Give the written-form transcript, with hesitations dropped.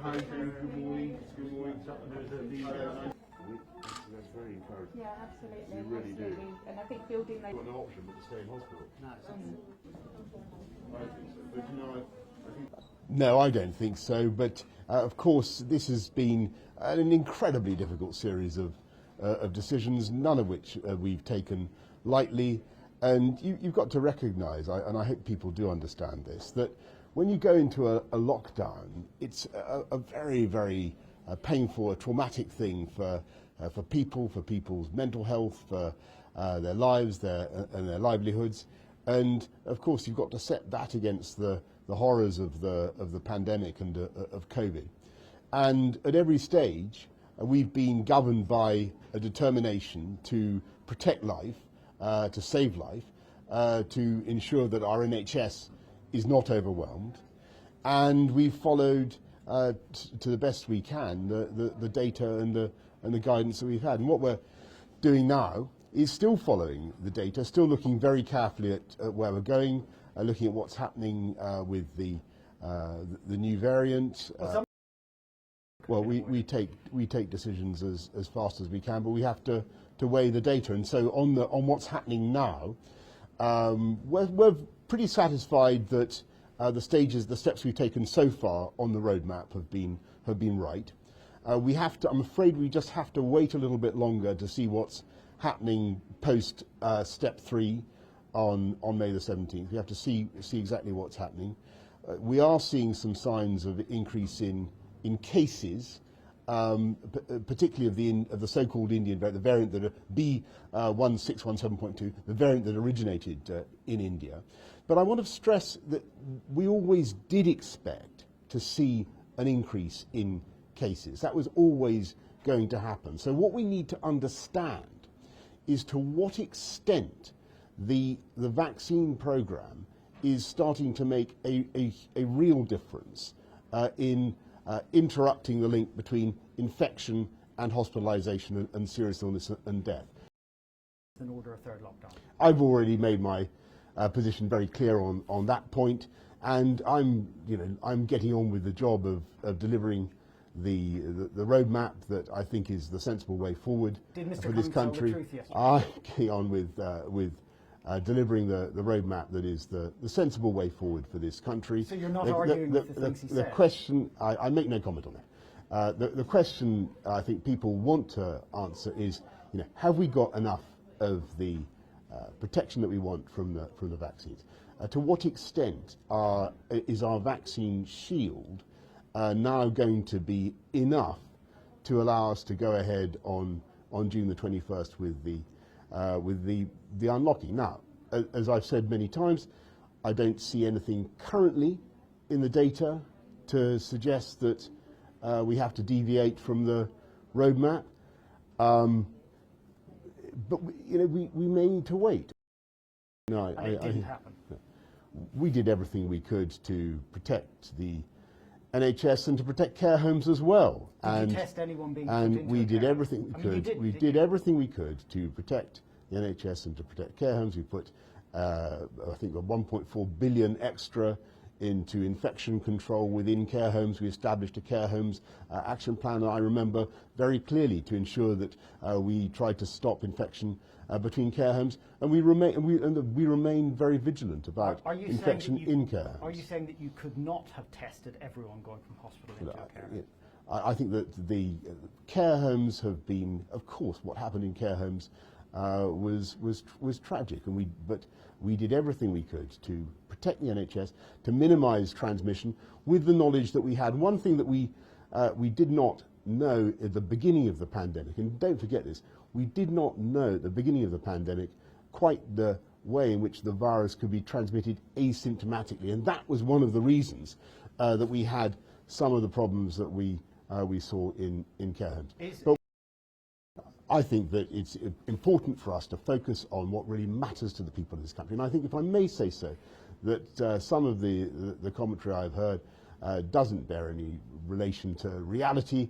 Hi, good morning. Good morning. That's very encouraging. Yeah, absolutely. You really do. And I think building those. Got no option but to stay in hospital. I think so. But you know, I think. No, I don't think so. But of course, this has been an incredibly difficult series of decisions, none of which we've taken lightly. And you've got to recognise, and I hope people do understand this, that when you go into a lockdown, it's a very, very painful, a traumatic thing for people, for people's mental health, for their lives, and their livelihoods. And of course, you've got to set that against the horrors of the pandemic and of COVID. And at every stage, we've been governed by a determination to protect life, to save life, to ensure that our NHS is not overwhelmed. And we've followed, to the best we can, the data and the guidance that we've had. And what we're doing now is still following the data, still looking very carefully at where we're going, looking at what's happening with the new variant. Well, we take decisions as fast as we can, but we have to weigh the data. And so on what's happening now, we're pretty satisfied that the steps we've taken so far on the roadmap have been right. I'm afraid we just have to wait a little bit longer to see what's happening post step 3 on May the 17th. We have to see exactly what's happening. We are seeing some signs of increase in cases, particularly of the so-called Indian variant, the variant that B1617.2, the variant that originated in India. But I want to stress that we always did expect to see an increase in cases. That was always going to happen. So what we need to understand is to what extent the vaccine program is starting to make a real difference in interrupting the link between infection and hospitalization and serious illness and death. In order a third lockdown. I've already made my position very clear on that point, and I'm getting on with the job of delivering the roadmap that I think is the sensible way forward for this country. Tell the truth yesterday? I'm getting on with delivering the roadmap that is the sensible way forward for this country. So you're not arguing with the things he said? The question, I make no comment on that. The question I think people want to answer is, have we got enough of the protection that we want from the vaccines? To what extent is our vaccine shield now going to be enough to allow us to go ahead on June the 21st with the unlocking? Now, as I've said many times, I don't see anything currently in the data to suggest that we have to deviate from the roadmap. But we may need to wait. No, it didn't happen. We did everything we could to protect the NHS and to protect care homes as well. Did you test anyone being put and into we a did care everything home? we could. We did everything we could to protect the NHS and to protect care homes. We put, I think, 1.4 billion extra into infection control within care homes. We established a care homes action plan, and I remember very clearly, to ensure that we tried to stop infection between care homes, and we remain very vigilant about infection in care homes. Are you saying that you could not have tested everyone going from hospital into a care home? I think that the care homes have been, of course, what happened in care homes was tragic, but we did everything we could to protect the NHS, to minimise transmission, with the knowledge that we had. One thing that we did not know at the beginning of the pandemic, and don't forget this, we did not know at the beginning of the pandemic quite the way in which the virus could be transmitted asymptomatically, and that was one of the reasons that we had some of the problems that we saw in care homes. But I think that it's important for us to focus on what really matters to the people of this country. And I think, if I may say so, that some of the commentary I've heard doesn't bear any relation to reality.